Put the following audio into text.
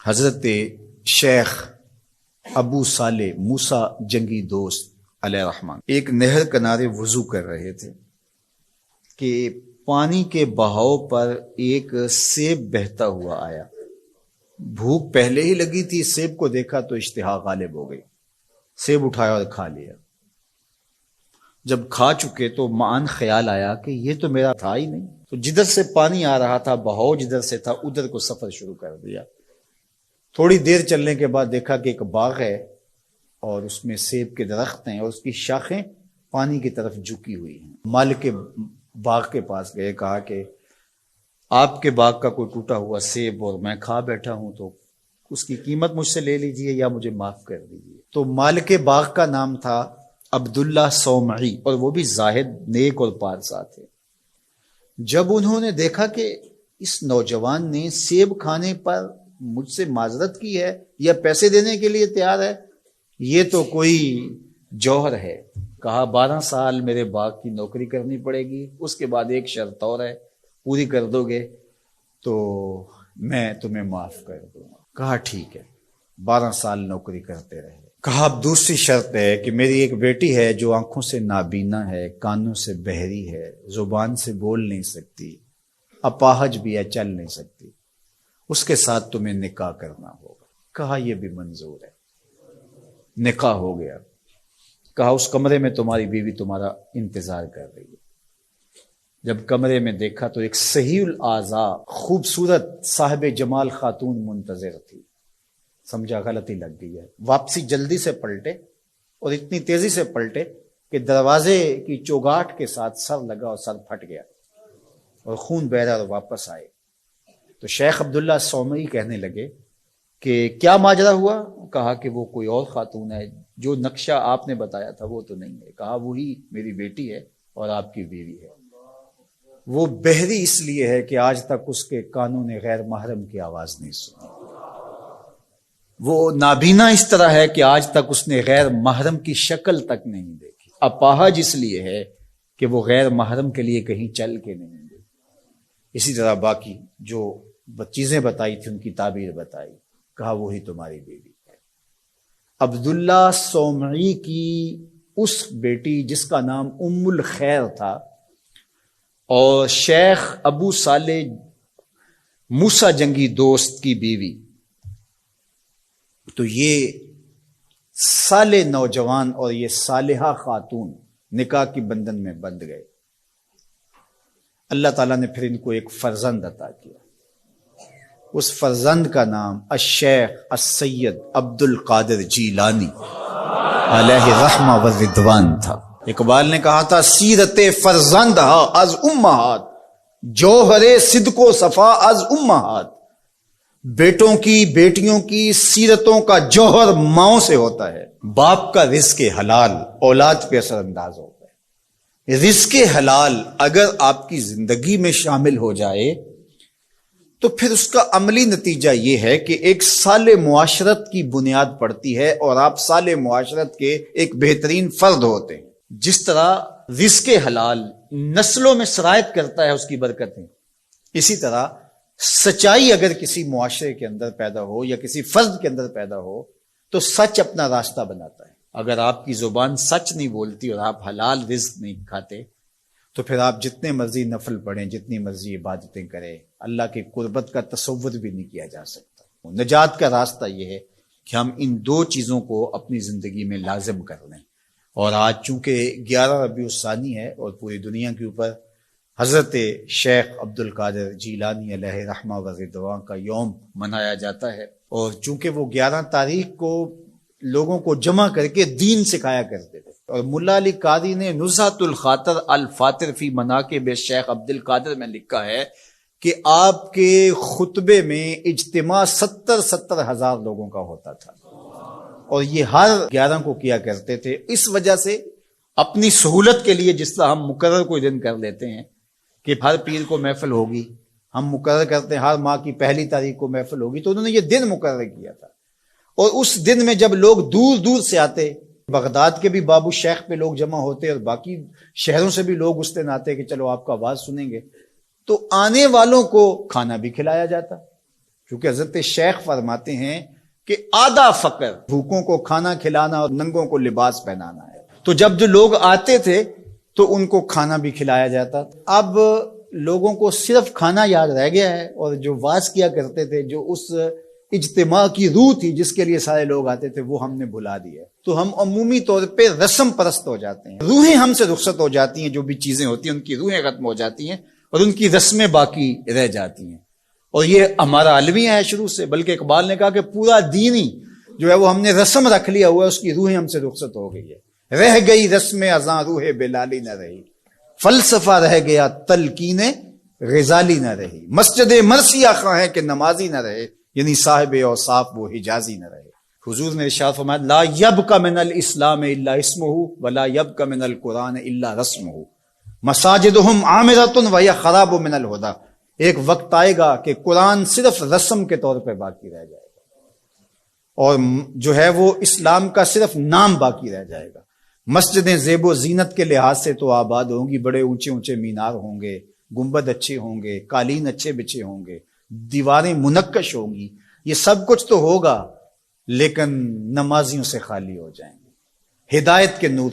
حضرت شیخ ابو صالح موسیٰ جنگی دوست علیہ الرحمن ایک نہر کنارے وضو کر رہے تھے کہ پانی کے بہاؤ پر ایک سیب بہتا ہوا آیا۔ بھوک پہلے ہی لگی تھی، سیب کو دیکھا تو اشتہا غالب ہو گئی، سیب اٹھایا اور کھا لیا۔ جب کھا چکے تو معاً خیال آیا کہ یہ تو میرا تھا ہی نہیں، تو جدھر سے پانی آ رہا تھا، بہاؤ جدھر سے تھا ادھر کو سفر شروع کر دیا۔ تھوڑی دیر چلنے کے بعد دیکھا کہ ایک باغ ہے اور اس میں سیب کے درخت ہیں اور اس کی شاخیں پانی کی طرف جھکی ہوئی ہیں۔ مالک باغ کے پاس گئے، کہا کہ آپ کے باغ کا کوئی ٹوٹا ہوا سیب اور میں کھا بیٹھا ہوں، تو اس کی قیمت مجھ سے لے لیجئے یا مجھے معاف کر دیجئے۔ تو مالک باغ کا نام تھا عبداللہ صومعی، اور وہ بھی زاہد، نیک اور پارسا تھے۔ جب انہوں نے دیکھا کہ اس نوجوان نے سیب کھانے پر مجھ سے معذرت کی ہے یا پیسے دینے کے لیے تیار ہے، یہ تو کوئی جوہر ہے، کہا 12 سال میرے باغ کی نوکری کرنی پڑے گی، اس کے بعد ایک شرط اور ہے، پوری کر دو گے تو میں تمہیں معاف کر دوں گا۔ کہا ٹھیک ہے، 12 سال نوکری کرتے رہے۔ کہا اب دوسری شرط ہے کہ میری ایک بیٹی ہے جو آنکھوں سے نابینا ہے، کانوں سے بہری ہے، زبان سے بول نہیں سکتی، اپاہج بھی ہے، چل نہیں سکتی، اس کے ساتھ تمہیں نکاح کرنا ہوگا۔ کہا یہ بھی منظور ہے، نکاح ہو گیا۔ کہا اس کمرے میں تمہاری بیوی تمہارا انتظار کر رہی ہے۔ جب کمرے میں دیکھا تو ایک صحیح الاعضاء خوبصورت صاحب جمال خاتون منتظر تھی۔ سمجھا غلطی لگ گئی ہے، واپسی جلدی سے پلٹے اور اتنی تیزی سے پلٹے کہ دروازے کی چوگاٹ کے ساتھ سر لگا اور سر پھٹ گیا اور خون بہ رہا، اور واپس آئے تو شیخ عبداللہ صومعی کہنے لگے کہ کیا ماجرا ہوا؟ کہا کہ وہ کوئی اور خاتون ہے، جو نقشہ آپ نے بتایا تھا وہ تو نہیں ہے۔ کہا وہی میری بیٹی ہے اور آپ کی بیوی ہے۔ وہ بہری اس لیے ہے کہ آج تک اس کے کانوں نے غیر محرم کی آواز نہیں سنی۔ وہ نابینا اس طرح ہے کہ آج تک اس نے غیر محرم کی شکل تک نہیں دیکھی۔ اپاہج اس لیے ہے کہ وہ غیر محرم کے لیے کہیں چل کے نہیں گئی۔ اسی طرح باقی جو چیزیں بتائی تھی ان کی تعبیر بتائی، کہا وہی تمہاری بیوی ہے۔ عبداللہ صومعی کی اس بیٹی جس کا نام ام الخیر تھا، اور شیخ ابو صالح موسیٰ جنگی دوست کی بیوی، تو یہ صالح نوجوان اور یہ صالحہ خاتون نکاح کی بندھن میں بندھ گئے۔ اللہ تعالیٰ نے پھر ان کو ایک فرزند عطا کیا۔ اس فرزند کا نام الشیخ السید عبد القادر جیلانی علیہ رحمہ و رضوان تھا۔ اقبال نے کہا تھا سیرت فرزند از امہات، جوہر صدق و صفا از امہات۔ بیٹوں کی بیٹیوں کی سیرتوں کا جوہر ماؤں سے ہوتا ہے۔ باپ کا رزق حلال اولاد پہ اثر انداز ہوتا ہے۔ رزق حلال اگر آپ کی زندگی میں شامل ہو جائے تو پھر اس کا عملی نتیجہ یہ ہے کہ ایک صالح معاشرت کی بنیاد پڑتی ہے اور آپ صالح معاشرت کے ایک بہترین فرد ہوتے ہیں۔ جس طرح رزق حلال نسلوں میں سرایت کرتا ہے اس کی برکتیں، اسی طرح سچائی اگر کسی معاشرے کے اندر پیدا ہو یا کسی فرد کے اندر پیدا ہو تو سچ اپنا راستہ بناتا ہے۔ اگر آپ کی زبان سچ نہیں بولتی اور آپ حلال رزق نہیں کھاتے تو پھر آپ جتنے مرضی نفل پڑھیں، جتنی مرضی عبادتیں کریں، اللہ کی قربت کا تصور بھی نہیں کیا جا سکتا۔ نجات کا راستہ یہ ہے کہ ہم ان دو چیزوں کو اپنی زندگی میں لازم کر لیں۔ اور آج چونکہ 11 ربیع الثانی ہے اور پوری دنیا کے اوپر حضرت شیخ عبد القادر جیلانی علیہ رحمہ و رضوان کا یوم منایا جاتا ہے، اور چونکہ وہ 11 تاریخ کو لوگوں کو جمع کر کے دین سکھایا کرتے تھے، اور ملا علی قاری نے نزہۃ الخاطر الفاطر فی مناقب شیخ عبد القادر میں لکھا ہے کہ آپ کے خطبے میں اجتماع 70 ہزار لوگوں کا ہوتا تھا، اور یہ ہر 11 کو کیا کرتے تھے۔ اس وجہ سے اپنی سہولت کے لیے جس طرح ہم مقرر کوئی دن کر لیتے ہیں کہ ہر پیر کو محفل ہوگی، ہم مقرر کرتے ہیں ہر ماہ کی پہلی تاریخ کو محفل ہوگی، تو انہوں نے یہ دن مقرر کیا تھا۔ اور اس دن میں جب لوگ دور دور سے آتے، بغداد کے بھی بابو شیخ پہ لوگ جمع ہوتے اور باقی شہروں سے بھی لوگ اس دن آتے کہ چلو آپ کا آواز سنیں گے، تو آنے والوں کو کھانا بھی کھلایا جاتا، کیونکہ حضرت شیخ فرماتے ہیں کہ آدھا فقر بھوکوں کو کھانا کھلانا اور ننگوں کو لباس پہنانا ہے. تو جب جو لوگ آتے تھے تو ان کو کھانا بھی کھلایا جاتا. اب لوگوں کو صرف کھانا یاد رہ گیا ہے، اور جو واز کیا کرتے تھے، جو اس اجتماع کی روح تھی جس کے لیے سارے لوگ آتے تھے، وہ ہم نے بھلا دی ہے. تو ہم عمومی طور پہ رسم پرست ہو جاتے ہیں، روحیں ہم سے رخصت ہو جاتی ہیں. جو بھی چیزیں ہوتی ہیں ان کی روحیں ختم ہو جاتی ہیں اور ان کی رسمیں باقی رہ جاتی ہیں. اور یہ ہمارا المیہ ہے شروع سے، بلکہ اقبال نے کہا کہ پورا دین ہی جو ہے وہ ہم نے رسم رکھ لیا ہوا ہے، اس کی روحیں ہم سے رخصت ہو گئی ہے. رہ گئی رسم ازاں روح بلالی نہ رہی، فلسفہ رہ گیا تلقین غزالی نہ رہی. مسجد مرثیہ خواہ ہے کہ نمازی نہ رہے، یعنی صاحب اوصاف وہ حجازی نہ رہے. حضور نے ارشاد فرمایا لا یبق من الاسلام الا اسمہ ولا یبق من القرآن الا رسمہ مساجدہم عامرۃ وہی خراب من الہدی. ایک وقت آئے گا کہ قرآن صرف رسم کے طور پہ باقی رہ جائے گا، اور جو ہے وہ اسلام کا صرف نام باقی رہ جائے گا. مسجدیں زیب و زینت کے لحاظ سے تو آباد ہوں گی، بڑے اونچے اونچے مینار ہوں گے، گنبد اچھے ہوں گے، قالین اچھے بچھے ہوں گے، دیواریں منقش ہوں گی، یہ سب کچھ تو ہوگا، لیکن نمازیوں سے خالی ہو جائیں گے، ہدایت کے نور